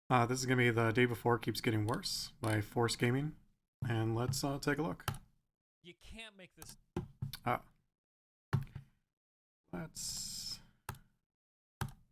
This is going to be The Day Before Keeps Getting Worse by Force Gaming. And let's take a look. You can't make this. Uh, let's...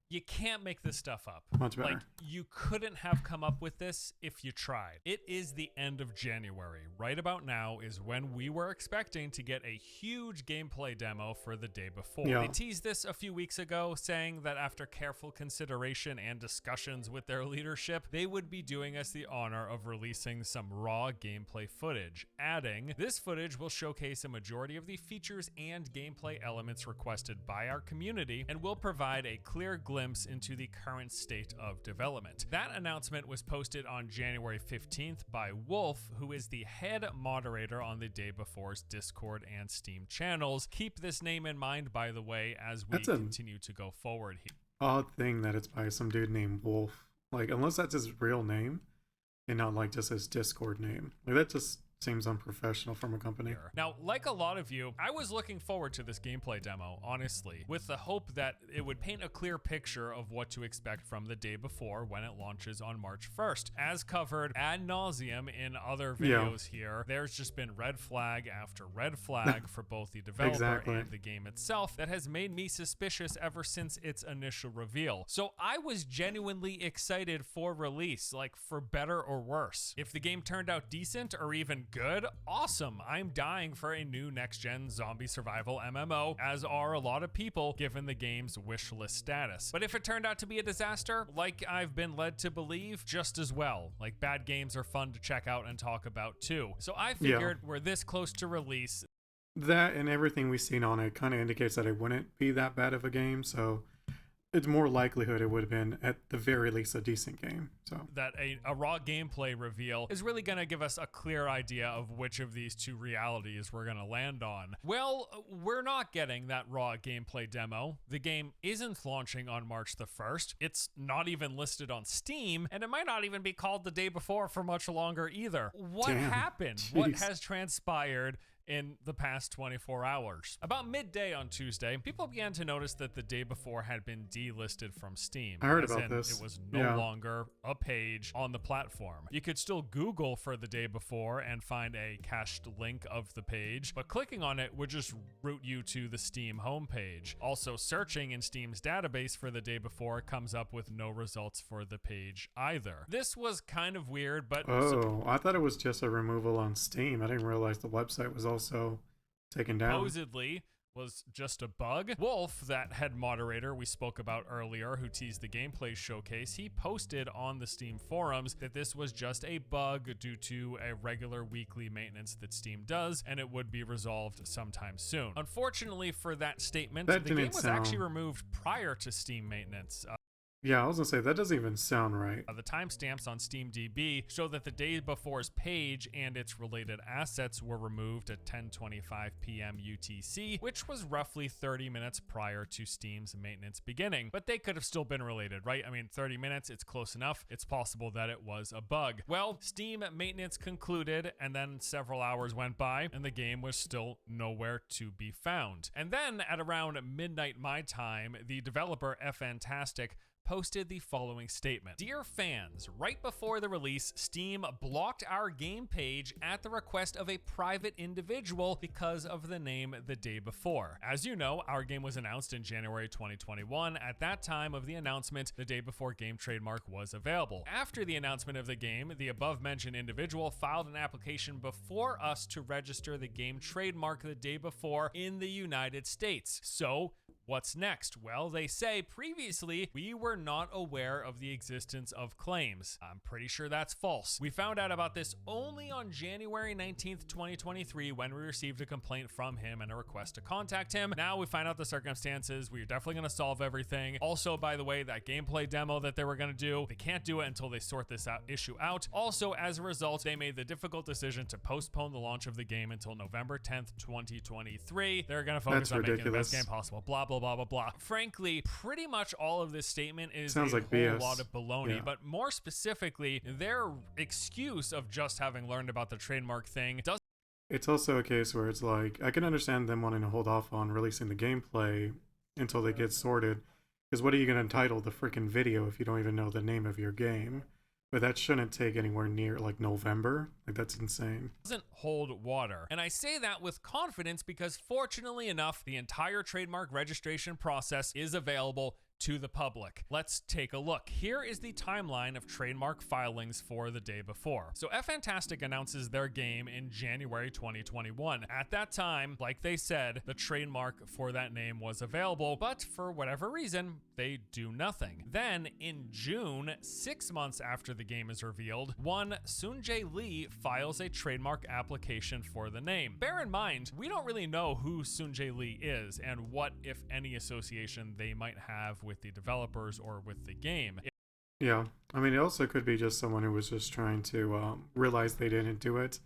You can't make this stuff up. Much better. Like, you couldn't have come up with this if you tried. It is the end of January. Right about now is when we were expecting to get a huge gameplay demo for The Day Before. Yeah. They teased this a few weeks ago, saying that after careful consideration and discussions with their leadership, they would be doing us the honor of releasing some raw gameplay footage, adding, "This footage will showcase a majority of the features and gameplay elements requested by our community and will provide a clear glimpse into the current state of development." That announcement was posted on January 15th by Wolf, who is the head moderator on the Day Before's Discord and Steam channels. Keep this name in mind, by the way, as we continue to go forward here. Odd thing that it's by some dude named Wolf. Like, unless that's his real name and not like just his Discord name. Like, that just seems unprofessional from a company. Now, like a lot of you, I was looking forward to this gameplay demo, honestly, with the hope that it would paint a clear picture of what to expect from The Day Before when it launches on March 1st. As covered ad nauseum in other videos here, there's just been red flag after red flag for both the developer and the game itself that has made me suspicious ever since its initial reveal. So I was genuinely excited for release, like for better or worse. If the game turned out decent or even good, awesome. I'm dying for a new next-gen zombie survival MMO, as are a lot of people given the game's wish list status. But if it turned out to be a disaster, like I've been led to believe, just as well. Like, bad games are fun to check out and talk about too. So I figured we're this close to release. That and everything we've seen on it kind of indicates that it wouldn't be that bad of a game, so it's more likelihood it would have been, at the very least, a decent game. So that a raw gameplay reveal is really going to give us a clear idea of which of these two realities we're going to land on. Well, we're not getting that raw gameplay demo. The game isn't launching on March the 1st. It's not even listed on Steam, and it might not even be called The Day Before for much longer either. What happened? Jeez. What has transpired in the past 24 hours? About midday on Tuesday, people began to notice that The Day Before had been delisted from Steam. I heard about this. It was no longer a page on the platform. You could still Google for The Day Before and find a cached link of the page, but clicking on it would just route you to the Steam homepage. Also, searching in Steam's database for The Day Before comes up with no results for the page either. This was kind of weird, but I thought it was just a removal on Steam. I didn't realize the website was also taken down. Supposedly was just a bug. Wolf, that head moderator we spoke about earlier, who teased the gameplay showcase, he posted on the Steam forums that this was just a bug due to a regular weekly maintenance that Steam does, and it would be resolved sometime soon. Unfortunately for that statement, the game was actually removed prior to Steam maintenance. Yeah, I was gonna say, that doesn't even sound right. The timestamps on SteamDB show that The Day Before's page and its related assets were removed at 10:25 p.m. UTC, which was roughly 30 minutes prior to Steam's maintenance beginning. But they could have still been related, right? I mean, 30 minutes, it's close enough. It's possible that it was a bug. Well, Steam maintenance concluded, and then several hours went by, and the game was still nowhere to be found. And then at around midnight my time, the developer Fantastic posted the following statement. "Dear fans, right before the release, Steam blocked our game page at the request of a private individual because of the name The Day Before. As you know, our game was announced in January 2021. At that time of the announcement, the Day Before game trademark was available. After the announcement of the game, the above-mentioned individual filed an application before us to register the game trademark The Day Before in the United States. So, what's next? Well, they say previously we were not aware of the existence of claims. I'm pretty sure that's false. We found out about this only on January 19th, 2023 when we received a complaint from him and a request to contact him. Now we find out the circumstances. We're definitely going to solve everything. Also, by the way, that gameplay demo that they were going to do, they can't do it until they sort this issue out. Also, as a result, they made the difficult decision to postpone the launch of the game until November 10th, 2023. They're going to focus on making the best game possible. Blah, blah, blah, blah, blah. Frankly, pretty much all of this statement is Sounds like whole BS. lot of baloney, but more specifically, their excuse of just having learned about the trademark thing does. It's also a case where it's like, I can understand them wanting to hold off on releasing the gameplay until they get sorted, because what are you going to entitle the freaking video if you don't even know the name of your game? But that shouldn't take anywhere near like November. Like that's insane. Doesn't hold water. And I say that with confidence because fortunately enough, the entire trademark registration process is available to the public. Let's take a look. Here is the timeline of trademark filings for the day before. So Fantastic announces their game in January 2021. At that time, like they said, the trademark for that name was available, but for whatever reason, they do nothing. Then in June, 6 months after the game is revealed, one Sunjae Lee files a trademark application for the name. Bear in mind, we don't really know who Sunjae Lee is and what, if any, association they might have with the developers or with the game. Yeah, I mean, it also could be just someone who was just trying to realize they didn't do it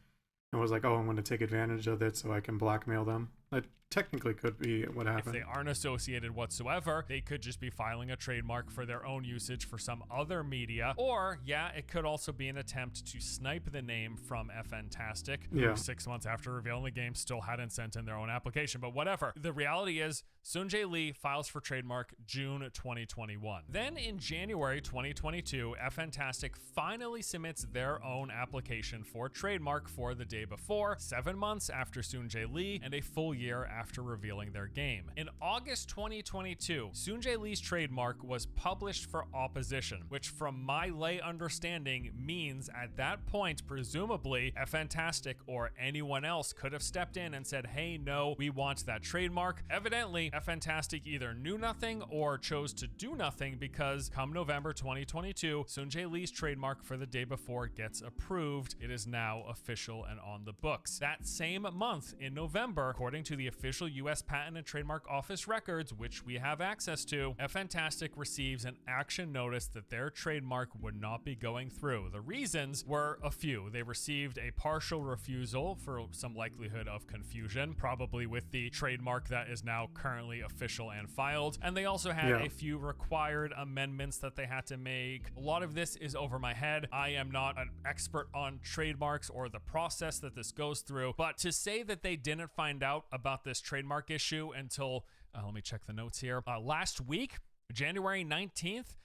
and was like, oh, I'm going to take advantage of it so I can blackmail them. That technically could be what happened. If they aren't associated whatsoever, they could just be filing a trademark for their own usage for some other media. Or, yeah, it could also be an attempt to snipe the name from Fantastic, who 6 months after revealing the game still hadn't sent in their own application. But whatever. The reality is, Sunjae Lee files for trademark June 2021. Then in January 2022, Fantastic finally submits their own application for trademark for the day before, 7 months after Sunjae Lee, and a full year after revealing their game. In August 2022, Sunjae Lee's trademark was published for opposition, which from my lay understanding means at that point, presumably, Fantastic or anyone else could have stepped in and said, hey, no, we want that trademark. Evidently, Fantastic either knew nothing or chose to do nothing because come November 2022, Sunjae Lee's trademark for the day before gets approved. It is now official and on the books. That same month in November, according to the official US Patent and Trademark Office records, which we have access to, Fantastic receives an action notice that their trademark would not be going through. The reasons were a few. They received a partial refusal for some likelihood of confusion, probably with the trademark that is now currently official and filed. And they also had a few required amendments that they had to make. A lot of this is over my head. I am not an expert on trademarks or the process that this goes through, but to say that they didn't find out about this trademark issue until, let me check the notes here, last week, January 19th,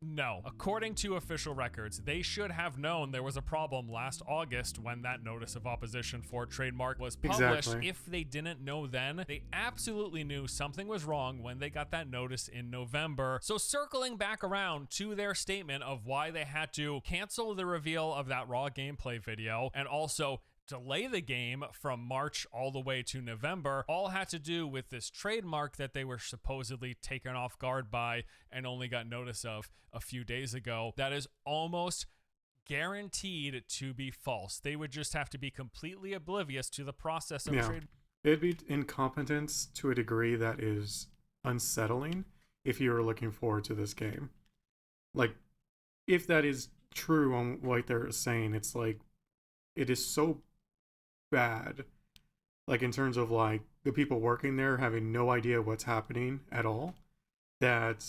no. According to official records, they should have known there was a problem last August when that notice of opposition for trademark was published. Exactly. If they didn't know then, they absolutely knew something was wrong when they got that notice in November. So circling back around to their statement of why they had to cancel the reveal of that raw gameplay video and also delay the game from March all the way to November, all had to do with this trademark that they were supposedly taken off guard by and only got notice of a few days ago. That is almost guaranteed to be false. They would just have to be completely oblivious to the process of trade. It'd be incompetence to a degree that is unsettling if you were looking forward to this game. Like, if that is true on what they're saying, it's like, it is so bad, like in terms of like the people working there having no idea what's happening at all, that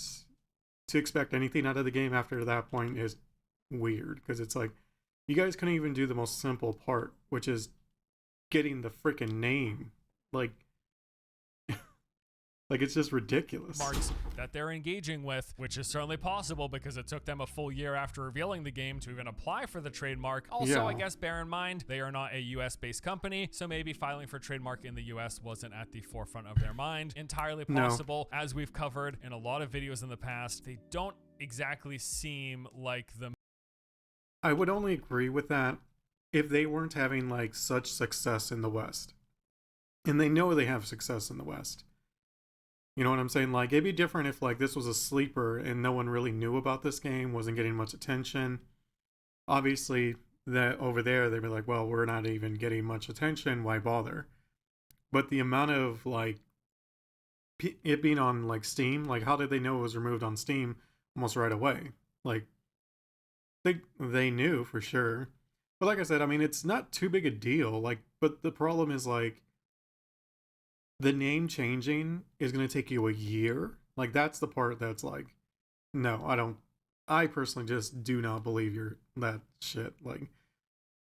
to expect anything out of the game after that point is weird, because it's like you guys couldn't even do the most simple part, which is getting the freaking name. Like it's just ridiculous. Marks that they're engaging with, which is certainly possible because it took them a full year after revealing the game to even apply for the trademark. Also, I guess bear in mind, they are not a US-based company, so maybe filing for trademark in the US wasn't at the forefront of their mind. Entirely possible. No. As we've covered in a lot of videos in the past, they don't exactly seem like the... I would only agree with that if they weren't having like such success in the West. And they know they have success in the West. You know what I'm saying? Like, it'd be different if, like, this was a sleeper and no one really knew about this game, wasn't getting much attention. Obviously, that over there, they'd be like, well, we're not even getting much attention, why bother? But the amount of, like, it being on, like, Steam, like, how did they know it was removed on Steam almost right away? Like, they knew for sure. But like I said, I mean, it's not too big a deal. Like, but the problem is, like, the name changing is going to take you a year. Like, that's the part that's like, no, I personally just do not believe that shit. Like,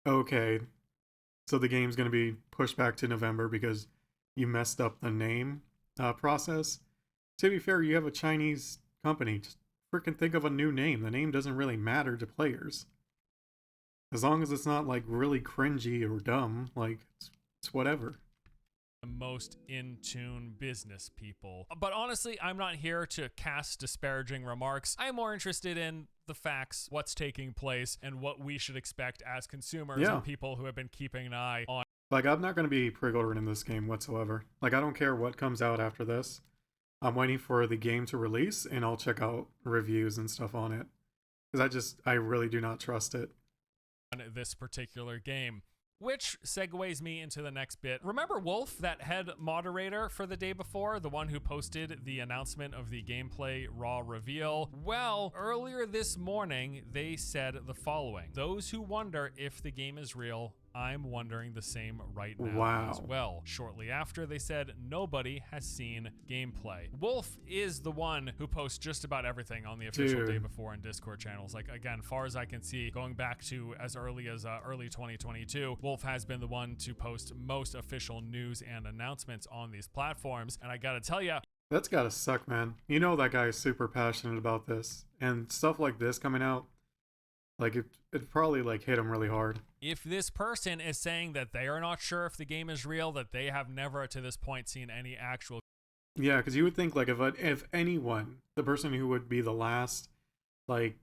okay, so the game's going to be pushed back to November because you messed up the name process. To be fair, you have a Chinese company. Just freaking think of a new name. The name doesn't really matter to players. As long as it's not like really cringy or dumb, like it's whatever. The most in tune business people. But honestly, I'm not here to cast disparaging remarks. I'm more interested in the facts, what's taking place, and what we should expect as consumers and people who have been keeping an eye on. Like, I'm not going to be pre-ordering in this game whatsoever. Like, I don't care what comes out after this. I'm waiting for the game to release, and I'll check out reviews and stuff on it. Because I really do not trust it. On this particular game. Which segues me into the next bit. Remember Wolf, that head moderator for the day before, the one who posted the announcement of the gameplay raw reveal? Well, earlier this morning, they said the following. Those who wonder if the game is real, I'm wondering the same right now as well. Shortly after, they said nobody has seen gameplay. Wolf is the one who posts just about everything on the official day before and Discord channels. Like, again, far as I can see, going back to as early as early 2022, Wolf has been the one to post most official news and announcements on these platforms. And I gotta tell you, that's gotta suck, man. You know that guy is super passionate about this. And stuff like this coming out, like it probably like hit him really hard. If this person is saying that they are not sure if the game is real, that they have never to this point seen any actual... Yeah, because you would think like if anyone, the person who would be the last like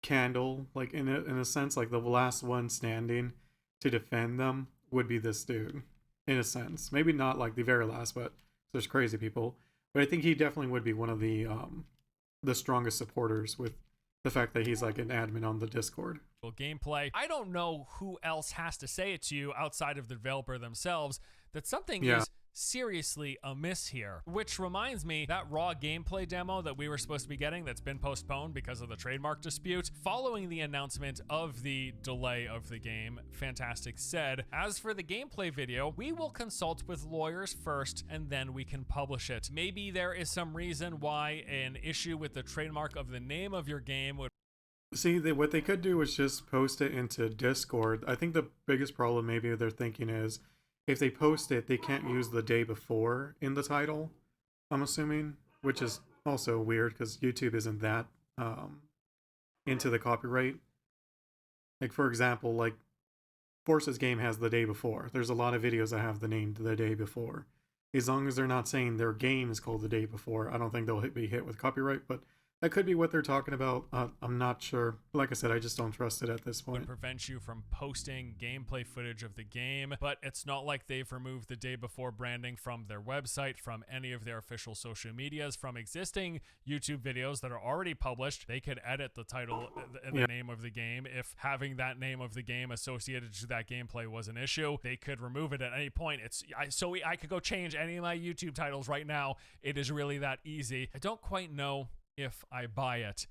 candle, like in a sense, like the last one standing to defend them would be this dude, in a sense. Maybe not like the very last, but there's crazy people. But I think he definitely would be one of the strongest supporters with the fact that he's like an admin on the Discord. Gameplay. I don't know who else has to say it to you outside of the developer themselves that something is seriously amiss here. Which reminds me, that raw gameplay demo that we were supposed to be getting that's been postponed because of the trademark dispute, following the announcement of the delay of the game, Fantastic said, as for the gameplay video, we will consult with lawyers first and then we can publish it. Maybe there is some reason why an issue with the trademark of the name of your game would... See, what they could do is just post it into Discord. I think the biggest problem maybe they're thinking is if they post it, they can't use the day before in the title, I'm assuming, which is also weird because YouTube isn't that into the copyright. Like, for example, like Force's game has the day before. There's a lot of videos that have the name the day before. As long as they're not saying their game is called the day before, I don't think they'll be hit with copyright, but that could be what they're talking about. I'm not sure. Like I said, I just don't trust it at this point. Would prevent you from posting gameplay footage of the game, but it's not like they've removed the day before branding from their website, from any of their official social medias, from existing YouTube videos that are already published. They could edit the title and the name of the game. If having that name of the game associated to that gameplay was an issue, they could remove it at any point. I could go change any of my YouTube titles right now. It is really that easy. I don't quite know if I buy it.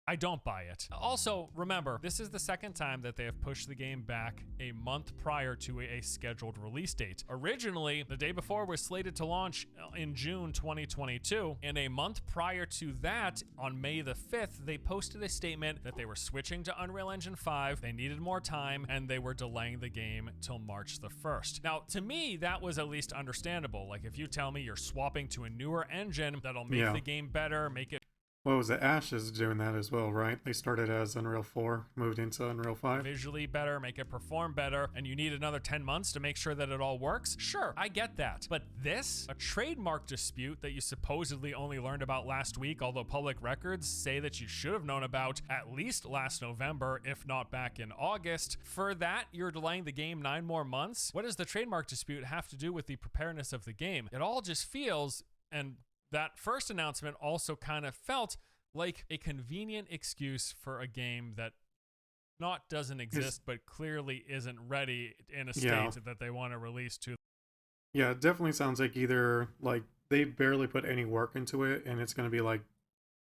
I don't buy it. Also, remember, this is the second time that they have pushed the game back a month prior to a scheduled release date. Originally, the day before was slated to launch in June 2022, and a month prior to that, on May the 5th, they posted a statement that they were switching to Unreal Engine 5, they needed more time, and they were delaying the game till March the 1st. Now, to me, that was at least understandable. Like, if you tell me you're swapping to a newer engine that'll make the game better, make it... What was it? Ash is doing that as well, right? They started as Unreal 4, moved into Unreal 5. Visually better, make it perform better, and you need another 10 months to make sure that it all works? Sure, I get that. But this, a trademark dispute that you supposedly only learned about last week, although public records say that you should have known about at least last November, if not back in August. For that, you're delaying the game 9 more months? What does the trademark dispute have to do with the preparedness of the game? It all just feels, and that first announcement also kind of felt like a convenient excuse for a game that not doesn't exist, but clearly isn't ready in a state that they want to release to. Yeah, it definitely sounds like either like they barely put any work into it and it's going to be like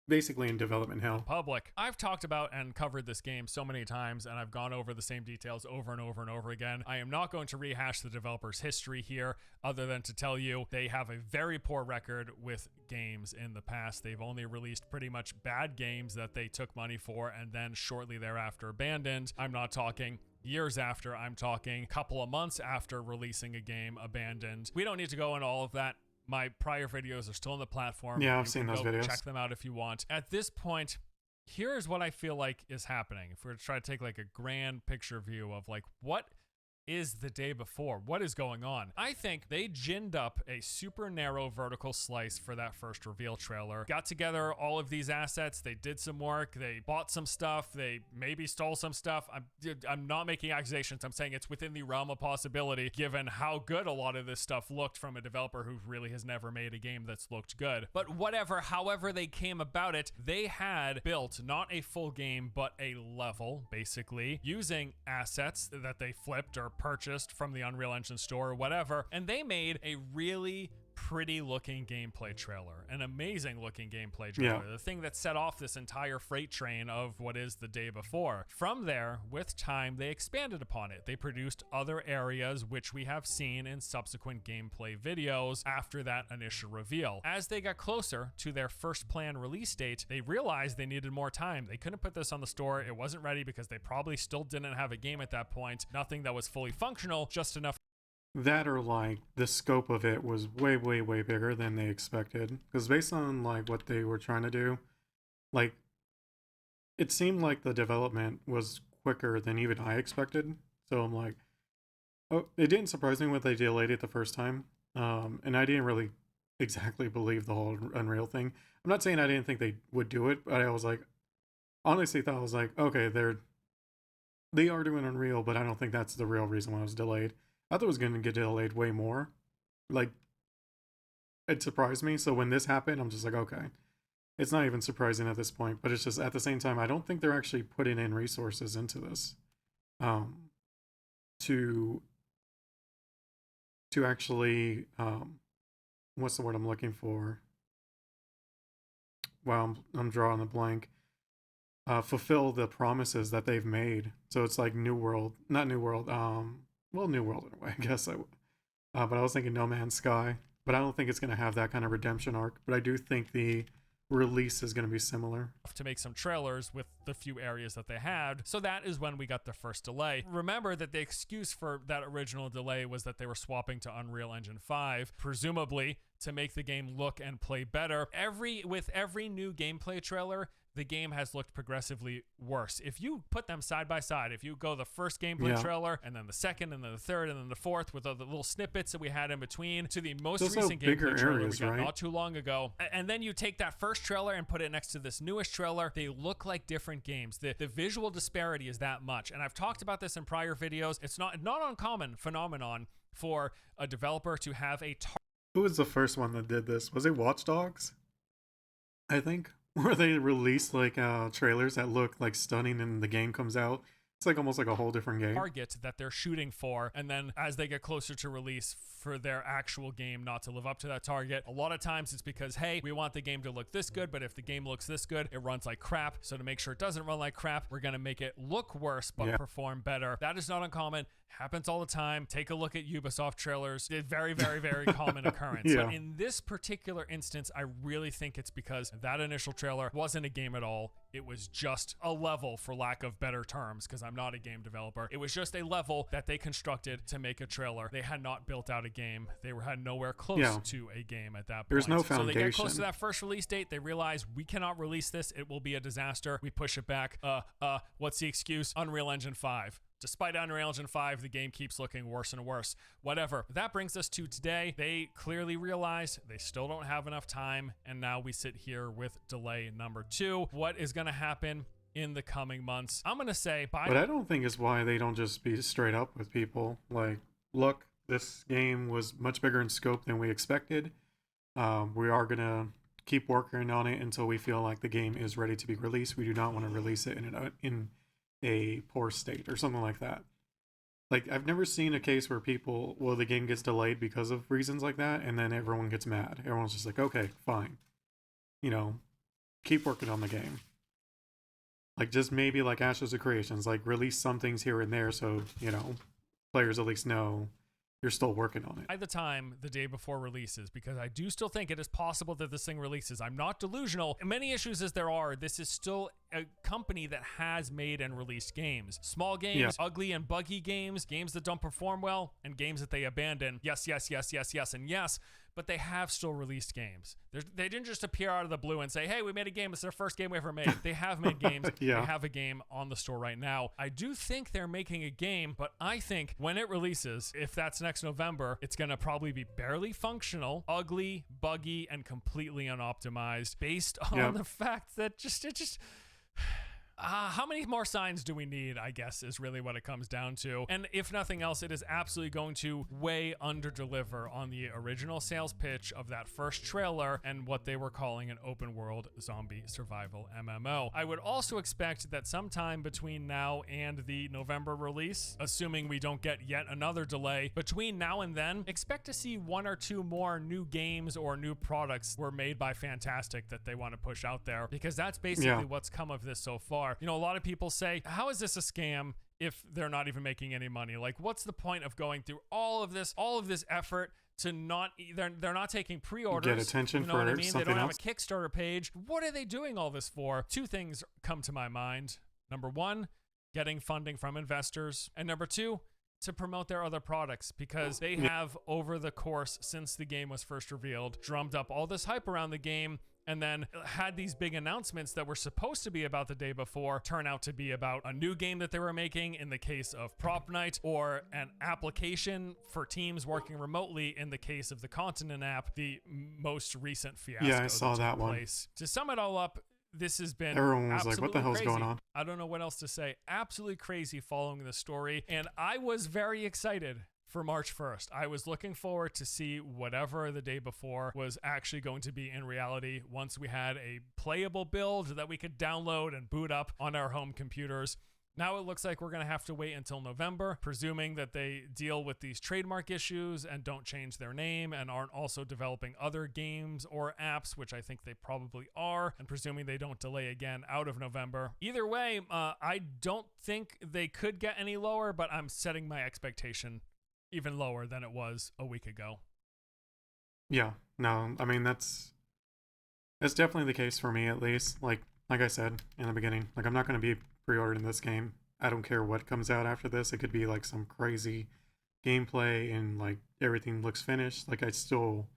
basically in development hell. Public. I've talked about and covered this game so many times, and I've gone over the same details over and over and over again. I am not going to rehash the developer's history here, other than to tell you they have a very poor record with games in the past. They've only released pretty much bad games that they took money for and then shortly thereafter abandoned. I'm not talking years after, I'm talking a couple of months after releasing a game abandoned. We don't need to go into all of that My prior videos are still on the platform. Yeah, I've You seen can those go videos. check them out if you want. At this point, here's what I feel like is happening. If we were to try to take like a grand picture view of like what is the day before? What is going on? I think they ginned up a super narrow vertical slice for that first reveal trailer. Got together all of these assets. They did some work. They bought some stuff. They maybe stole some stuff. I'm not making accusations. I'm saying it's within the realm of possibility given how good a lot of this stuff looked from a developer who really has never made a game that's looked good. But whatever, however they came about it, they had built not a full game, but a level, basically, using assets that they flipped or purchased from the Unreal Engine store or whatever, and they made a really pretty looking gameplay trailer, an amazing looking gameplay trailer, the thing that set off this entire freight train of what is the day before. From there, with time, they expanded upon it. They produced other areas, which we have seen in subsequent gameplay videos after that initial reveal. As they got closer to their first planned release date, they realized they needed more time. They couldn't put this on the store. It wasn't ready because they probably still didn't have a game at that point. Nothing that was fully functional, just enough. That or like the scope of it was way, way, way bigger than they expected. Because based on like what they were trying to do, like it seemed like the development was quicker than even I expected. So I'm like, oh, it didn't surprise me when they delayed it the first time. And I didn't really exactly believe the whole Unreal thing. I'm not saying I didn't think they would do it, but I was like, honestly thought I was like, okay, they are doing Unreal, but I don't think that's the real reason why it was delayed. I thought it was going to get delayed way more. Like, it surprised me. So when this happened, I'm just like, okay. It's not even surprising at this point, but it's just at the same time, I don't think they're actually putting in resources into this. To actually, what's the word I'm looking for? Wow, I'm drawing a blank. Fulfill the promises that they've made. So it's like New World, not New World, well, New World in a way, I guess. But I was thinking No Man's Sky. But I don't think it's going to have that kind of redemption arc. But I do think the release is going to be similar. To make some trailers with the few areas that they had. So that is when we got the first delay. Remember that the excuse for that original delay was that they were swapping to Unreal Engine 5, presumably to make the game look and play better. With every new gameplay trailer, the game has looked progressively worse. If you put them side by side, if you go the first gameplay trailer and then the second and then the third and then the fourth with all the little snippets that we had in between to the most recent gameplay trailer we got not too long ago, and then you take that first trailer and put it next to this newest trailer, they look like different games. The visual disparity is that much. And I've talked about this in prior videos. It's not uncommon phenomenon for a developer to have a Who was the first one that did this? Was it Watch Dogs? I think. Where they release like trailers that look like stunning and the game comes out. It's like almost like a whole different game. Target that they're shooting for, and then as they get closer to release for their actual game not to live up to that target, a lot of times it's because, hey, we want the game to look this good, but if the game looks this good, it runs like crap. So to make sure it doesn't run like crap, we're going to make it look worse but perform better. That is not uncommon. Happens all the time. Take a look at Ubisoft trailers. It's very, very, very common occurrence. But in this particular instance, I really think it's because that initial trailer wasn't a game at all. It was just a level, for lack of better terms, because I'm not a game developer. It was just a level that they constructed to make a trailer. They had not built out a game. They had nowhere close to a game at that point. There's no foundation. So they get close to that first release date. They realize we cannot release this. It will be a disaster. We push it back. What's the excuse? Unreal Engine 5. Despite Unreal Engine 5, the game keeps looking worse and worse. Whatever. That brings us to today. They clearly realize they still don't have enough time, and now we sit here with delay number 2. What is going to happen in the coming months? I'm going to say... But I don't think it's why they don't just be straight up with people. Like, look, this game was much bigger in scope than we expected. We are going to keep working on it until we feel like the game is ready to be released. We do not want to release it in a poor state or something like that. Like, I've never seen a case where the game gets delayed because of reasons like that, and then everyone gets mad. Everyone's just like, okay, fine. Keep working on the game. Like, just maybe like Ashes of Creations, like, release some things here and there so, players at least know you're still working on it. By the time the day before releases, because I do still think it is possible that this thing releases. I'm not delusional. Many issues as there are, this is still a company that has made and released games. Small games, Yeah. ugly and buggy games, games that don't perform well, and games that they abandon. Yes, yes, yes, yes, yes, and yes. But they have still released games. They didn't just appear out of the blue and say, hey, we made a game. It's their first game we ever made. They have made games. Yeah. They have a game on the store right now. I do think they're making a game, but I think when it releases, if that's next November, it's going to probably be barely functional, ugly, buggy, and completely unoptimized based on the fact that how many more signs do we need, I guess, is really what it comes down to. And if nothing else, it is absolutely going to way under-deliver on the original sales pitch of that first trailer and what they were calling an open-world zombie survival MMO. I would also expect that sometime between now and the November release, assuming we don't get yet another delay, between now and then, expect to see 1 or 2 more new games or new products were made by Fantastic that they want to push out there, because that's basically what's come of this so far. You know, a lot of people say, how is this a scam if they're not even making any money? Like, what's the point of going through all of this effort to not, they're not taking pre-orders. Get attention, you know for what I mean? something They don't else. have a Kickstarter page. What are they doing all this for? 2 things come to my mind. Number 1, getting funding from investors. And number 2, to promote their other products, because they have, over the course since the game was first revealed, drummed up all this hype around the game, and then had these big announcements that were supposed to be about the day before turn out to be about a new game that they were making in the case of Prop Night, or an application for teams working remotely in the case of the Continent app, the most recent fiasco. Yeah, I saw that one. Place. To sum it all up, this has been Everyone was like, what the hell's crazy. going on? I don't know what else to say. Absolutely crazy following the story. And I was very excited for March 1st. I was looking forward to see whatever the day before was actually going to be in reality once we had a playable build that we could download and boot up on our home computers. Now it looks like we're going to have to wait until November, presuming that they deal with these trademark issues and don't change their name and aren't also developing other games or apps, which I think they probably are, and presuming they don't delay again out of November. Either way, I don't think they could get any lower, but I'm setting my expectation even lower than it was a week ago. Yeah, no, I mean, that's definitely the case for me, at least. Like I said in the beginning, like, I'm not going to be pre-ordering this game. I don't care what comes out after this. It could be like some crazy gameplay and like everything looks finished. Like, I still,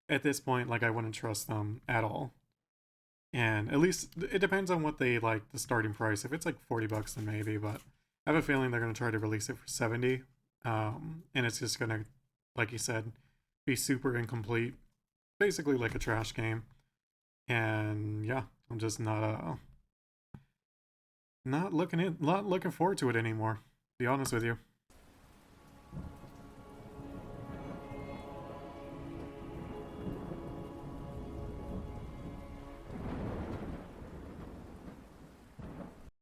at this point, like, I wouldn't trust them at all. And at least it depends on what they like, the starting price. If it's like $40, then maybe, but I have a feeling they're going to try to release it for 70. And it's just going to, like you said, be super incomplete, basically like a trash game. And yeah, I'm just not looking forward to it anymore, to be honest with you.